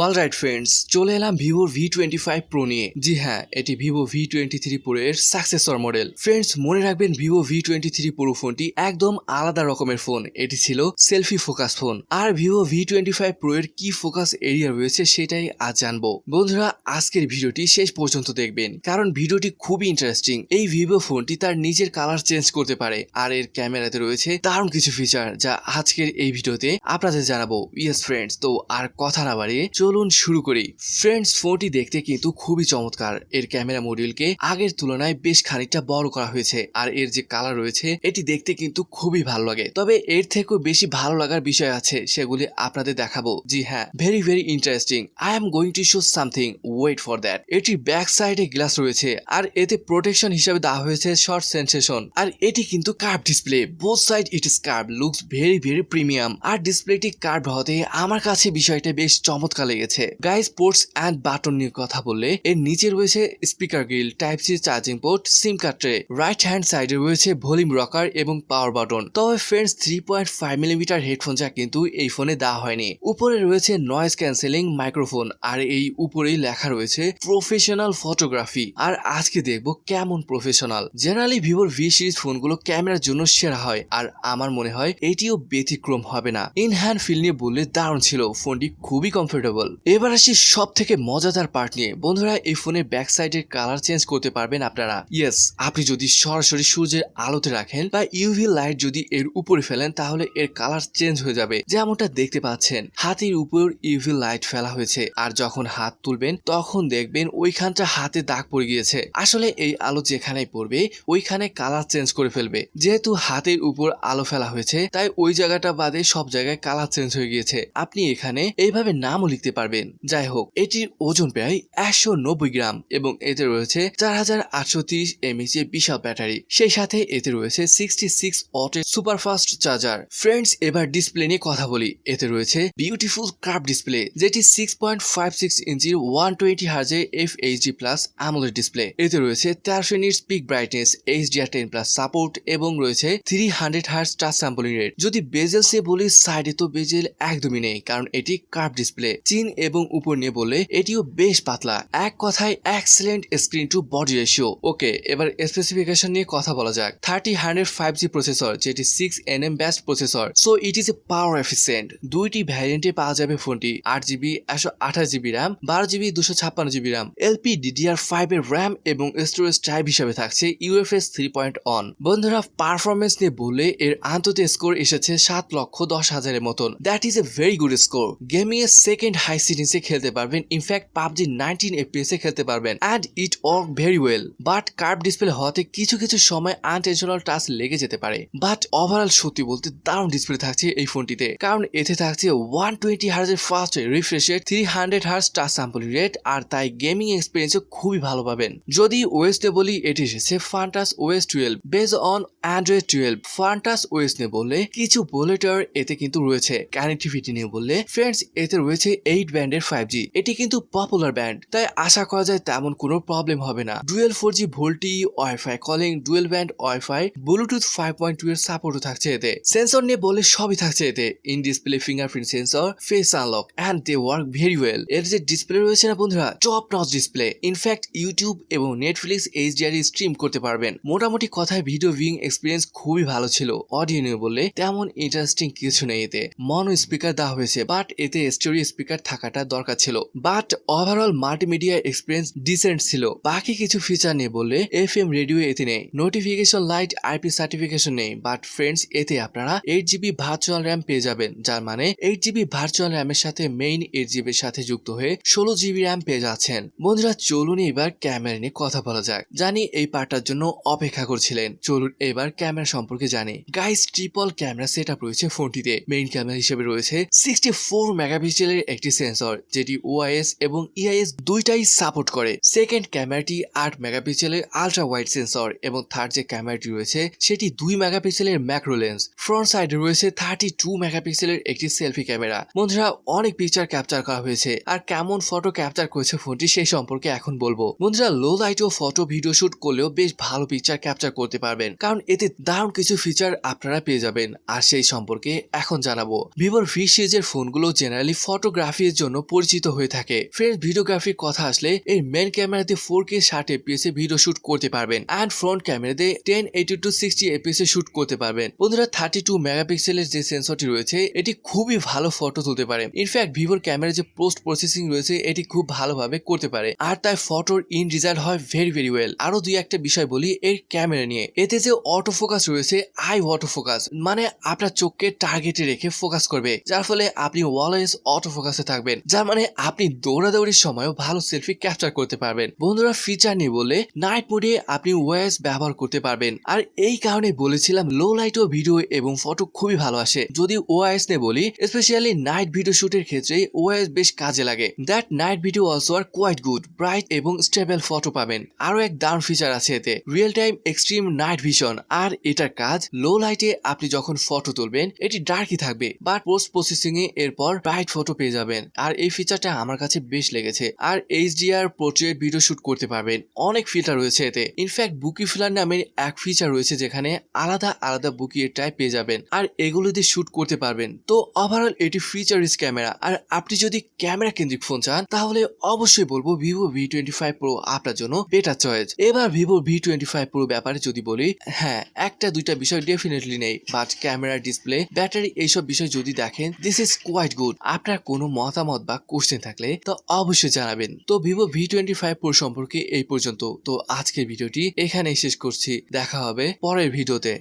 Alright friends, চলে এলাম ভিভোর V25 প্রো নিয়ে। জি হ্যাঁ, এটি ভিভো V23 প্রো এর সাকসেসর মডেল। ফ্রেন্ডস, মনে রাখবেন ভিভো V23 প্রো ফোনটি একদম আলাদা রকমের ফোন। এটি ছিল সেলফি ফোকাস ফোন। আর ভিভো V25 প্রো এর কি ফোকাস এরিয়া রয়েছে সেটাই আজ জানবো। বন্ধুরা, আজকের ভিডিওটি শেষ পর্যন্ত দেখবেন, কারণ ভিডিওটি খুবই ইন্টারেস্টিং। এই ভিভো ফোনটি তার নিজের কালার চেঞ্জ করতে পারে, আর এর ক্যামেরাতে রয়েছে দারুণ কিছু ফিচার যা আজকের এই ভিডিওতে আপনাদের জানাবো। ইয়েস ফ্রেন্ডস, তো আর কথা না বাড়িয়ে চলুন শুরু করি। ফ্রেন্ডস, ফোনটি দেখতে কিন্তু খুবই চমৎকার। এর ক্যামেরা মডিউলকে আগের তুলনায় বেশ খানিকটা বড় করা হয়েছে, আর এর যে কালার রয়েছে এটি দেখতে কিন্তু খুবই ভালো লাগে। তবে এর থেকেও বেশি ভালো লাগার বিষয় আছে, সেগুলি আপনাদের দেখাবো। জি হ্যাঁ, very very interesting. I am going to show something, wait for that. এটির ব্যাক সাইডে গ্লাস রয়েছে, আর এতে প্রোটেকশন হিসেবে দেওয়া হয়েছে শর্ট সেন্সেশন। আর এটি কিন্তু curve display, both side it is curve, looks very very premium. আর ডিসপ্লেটি কার্ভ হতে আমার কাছে বিষয়টা বেশ চমৎকার লেগেছে। গাইস, পোর্টস অ্যান্ড বাটন নিয়ে কথা বললে এর নিচে রয়েছে speaker grill, type C charging port, SIM card tray. Right hand সাইডে রয়েছে ভলিউম রকার এবং পাওয়ার বাটন। তবে ফ্রেন্ডস, 3.5 মিলিমিটার হেডফোন জ্যাক কিন্তু এই ফোনে দেওয়া হয়নি। উপরে রয়েছে নয়েজ ক্যান্সেলিং মাইক্রোফোন, আর এই উপরেই লেখা রয়েছে প্রফেশনাল ফটোগ্রাফি। আর আজকে দেখবো কেমন প্রফেশনাল। জেনারেলি ভিভোর ভি সিরিজ ফোনগুলো ক্যামেরার জন্য সেরা হয়, আর আমার মনে হয় এটিও ব্যতিক্রম হবে না। ইন হ্যান্ড ফিল নিয়ে বললে দারুণ ছিল, ফোনটি খুবই কমফোর্টেবল। এবার আসি সব থেকে মজাদার পার্ট নিয়ে। বন্ধুরা, এই ফোনের ব্যাক সাইডের কালার চেঞ্জ করতে পারবেন আপনারা। ইয়েস, আপনি যদি সরাসরি সূর্যের আলোতে রাখেন বা ইউভি লাইট যদি এর উপরে ফেলেন, তাহলে এর কালার চেঞ্জ হয়ে যাবে। যেমনটা দেখতে পাচ্ছেন, হাতের উপর ইউভি লাইট ফেলা হয়েছে, আর যখন হাত তুলবেন তখন দেখবেন ওইখানটা হাতে দাগ পড়ে গিয়েছে। আসলে এই আলো যেখানেই পড়বে ওইখানে কালার চেঞ্জ করে ফেলবে। যেহেতু হাতের উপর আলো ফেলা হয়েছে, তাই ওই জায়গাটা বাদে সব জায়গায় কালার চেঞ্জ হয়ে গিয়েছে। আপনি এখানে এইভাবে নামও লিখতে পারবেন। যাই হোক, এটির ওজন প্রায় 190 গ্রাম এবং এতে রয়েছে 4830 mAh এর বিশাল ব্যাটারি। সেই সাথে এতে রয়েছে 66 ওয়াটের সুপারফাস্ট চার্জার। ফ্রেন্ডস, এবার ডিসপ্লে নিয়ে কথা বলি। এতে রয়েছে বিউটিফুল কার্ভ ডিসপ্লে, যেটি 6.56 ইঞ্চির 120 হার্জের FHD প্লাস AMOLED ডিসপ্লে। এতে রয়েছে 1300 nits pick brightness, HDR10 plus support এবং রয়েছে 300 হার্জ টাচ স্যাম্পলিং রেট। যদি বেজেল সে বলি, সাইডে তো বেজেল একদমই নেই, কারণ এটি কার্ভ ডিসপ্লে। চিন এবং উপর নিয়ে বলে এটিও বেশ পাতলা। এক কথায় excellent screen to body ratio. Okay, এবার স্পেসিফিকেশন নিয়ে কথা বলা যাক। 3000 5G প্রসেসর, যেটি 6nm best processor, so it is a power efficient. দুইটি ভ্যারিয়েন্টে পাওয়া যাবে ফোনটি। 8GB 128GB RAM, 12GB 256GB RAM, LPDDR5 এর র্যাম এবং স্টোরেজ টাইপ হিসাবে থাকছে UFS 3.1। বন্ধুরা, পারফরমেন্স নিয়ে বললে এর আন্ততে স্কোর এসেছে 7,10,000 এর মতন। That is a very good score. Gaming এর সেকেন্ড হাই সিটিংসে খেলতে পারবেন, ইনফ্যাক্ট পাবজি 19 FPS এ খেলতে পারবেন, and it work very well. But curve display হওয়াতে কিছু কিছু সময় আনটেনশনাল টাচ লেগে যেতে পারে। বাট ওভারঅল সত্যি বলতে দারুণ ডিসপ্লে থাকছে এই ফোনটিতে, কারণ এতে থাকছে 120 হার্জের fast refresh rate, 300 hertz touch sampling rate, আর তাই গেমিং এক্সপিরিয়েন্সও খুবই ভালো পাবেন। যদি ওএস তে বলি, এটি এসেছে ফান্টাস OS 12 base on Android 12। ফান্টাস OS নিয়ে বললে কিছু বুলেটার এতে কিন্তু রয়েছে। কানেক্টিভিটি নিয়ে বললে ফ্রেন্ডস, এতে রয়েছে 8 ব্যান্ডের 5G। এটি কিন্তু পপুলার ব্যান্ড, তাই আশা করা যায় তেমন কোনো প্রবলেম হবে না। Dual 4G VoLTE wifi calling, dual band wifi, Bluetooth 5.2 এর সাপোর্টও থাকছে এতে। সেন্সর নিয়ে বললে সবই থাকছে এতে। In display fingerprint sensor, face unlock, and they work very well. এর যে ডিসপ্লে রয়েছে না বন্ধুরা, top notch display. In fact YouTube এবং নেটফ্লিক্স HDR স্ট্রিম করতে পারবেন। মোটামুটি কথায় ভিডিও ভিউইং এক্সপিরিয়েন্স খুবই ভালো ছিল। অডিও নিয়ে বললে তেমন ইন্টারেস্টিং কিছু নেই এতে। মনো স্পিকার দেওয়া হয়েছে, বাট এতে স্টোরিও স্পিকার থাকাটা দরকার ছিল। But overall multimedia experience decent ছিল। বাকি কিছু ফিচার নিয়ে বললে FM রেডিও এতে নেই, নোটিফিকেশন লাইট, IP সার্টিফিকেশন নেই। বাট ফ্রেন্ডস, এতে আপনারা 8GB ভার্চুয়াল র্যাম পেয়ে যাবেন, যার মানে 8GB ভার্চুয়াল র্যামের সাথে মেইন 8GB এর সাথে যুক্ত হয়ে 16GB র্যাম পেয়ে যাচ্ছেন। বন্ধুরা, চলুন এবার ক্যামেরা নিয়ে কথা বলা যাক। জানি এই পার্টটার জন্য অপেক্ষা করছিলেন। চলুন এবার ক্যামেরা সম্পর্কে জানি। গাইস, ট্রিপল ক্যামেরা সেটআপ রয়েছে ফোনটিতে। মেইন ক্যামেরা হিসেবে রয়েছে 64 মেগাপিক্সেলের একটি সেন্সর, যেটি OIS এবং EIS দুইটাই সাপোর্ট করে। সেকেন্ড ক্যামেরাটি 8 মেগাপিক্সেলের আলট্রা ওয়াইড সেন্সর, এবং থার্ড যে ক্যামেরাটি রয়েছে সেটি 2 মেগাপিক্সেলের ম্যাক্রো লেন্স। ফ্রন্ট সাইডে রয়েছে 32 মেগাপিক্সেলের একটি সেলফি ক্যামেরা। বন্ধুরা, অনেক পিকচার ক্যাপচার করা হয়েছে, আর কেমন ফটো ক্যাপচার করেছে ফোনটি সেই সম্পর্কে এখন বলবো। বন্ধুরা, লো লাইটেও ফটো ভিডিও শুট করলেও বেশ ভালো পিকচার ক্যাপচার করতে পারবেন, কারণ এতে দারুণ কিছু ফিচার আপনারা পেয়ে যাবেন, আর সেই সম্পর্কে এখন জানাবো। ভিভোর ভি সিরিজের ফোনগুলো জেনারেলি ফটোগ্রাফি ভিডিওগ্রাফির জন্য পরিচিত হয়ে থাকে। ফ্রেন্ডস, ভিডিওগ্রাফির কথা আসলে এই মেন ক্যামেরাতে 4K 60 fps এ ভিডিও শুট করতে পারবেন এন্ড ফ্রন্ট ক্যামেরাতে 1080 to 60 fps এ শুট করতে পারবেন। বন্ধুরা, 32 মেগাপিক্সেলের যে সেন্সরটি রয়েছে এটি খুবই ভালো ফটো তুলতে পারে। ইনফ্যাক্ট ভিভোর ক্যামেরা যে পোস্ট প্রসেসিং রয়েছে এটি খুব ভালোভাবে করতে পারে আর তাই ফটোর ইন রেজাল্ট হয় ভেরি ওয়েল। আরো দুই একটা বিষয় বলি এর ক্যামেরা নিয়ে, এতে যে অটো ফোকাস রয়েছে, আই অটো ফোকাস, মানে আপনার চোখকে টার্গেটে রেখে ফোকাস করবে, যার ফলে আপনি অলওয়েজ অটো ফোকাসে থাকবেন, যার মানে আপনি দৌড়াদৌড়ির সময়ও ভালো সেলফি ক্যাপচার করতে পারবেন। বন্ধুরা, ফিচার নিয়ে বললে নাইট মোডে আপনি ওএস ব্যবহার করতে পারবেন আর এই কারণে বলেছিলাম লো লাইটও ভিডিও এবং ফটো খুবই ভালো আসে। যদি ওএস নিয়ে বলি, স্পেশালি নাইট ভিডিও শুটের ক্ষেত্রে ওএস বেশ কাজে লাগে। That night video also are quite good, bright এবং স্টেবল ফটো পাবেন। আরো এক দারুণ ফিচার আছে এতে, real time extreme night vision, আর এটার কাজ লো লাইটে আপনি যখন ফটো তুলবেন এটি ডার্কই থাকবে, বাট পোস্ট প্রসেসিং এ এরপর ব্রাইট ফটো পেয়ে যাবেন। আর এই ফিচারটা আমার কাছে বেশ লেগেছে। আর এইচডিআর পোর্ট্রেট ভিডিও শুট করতে পারবেন, অনেক ফিল্টার রয়েছে এতে। ইনফ্যাক্ট বুকি ফিলার নামের এক ফিচার রয়েছে যেখানে আলাদা আলাদা বুকি এর টাইপ পেয়ে যাবেন আর এগুলো দিয়ে শুট করতে পারবেন। তো ওভারঅল এটি ফিচার রিচ ক্যামেরা। আর আপনি যদি ক্যামেরা কেন্দ্রিক ফোন চান তাহলে অবশ্যই বলবো ভিভো V25 প্রো আপনার জন্য বেটার চয়েস। এবার ভিভো V25 প্রো ব্যাপারে যদি বলি, হ্যাঁ একটা দুইটা বিষয় ডেফিনেটলি নেই, বাট ক্যামেরা, ডিসপ্লে, ব্যাটারি এইসব বিষয় যদি দেখেন দিস ইজ কোয়াইট গুড। আপনার কোনো মতামত বা কোশ্চেন থাকলে তো অবশ্যই জানাবেন। তো ভিভো V25 প্রো সম্পর্কে এই পর্যন্ত। তো আজকের ভিডিওটি এখানেই শেষ করছি, দেখা হবে পরের ভিডিওতে।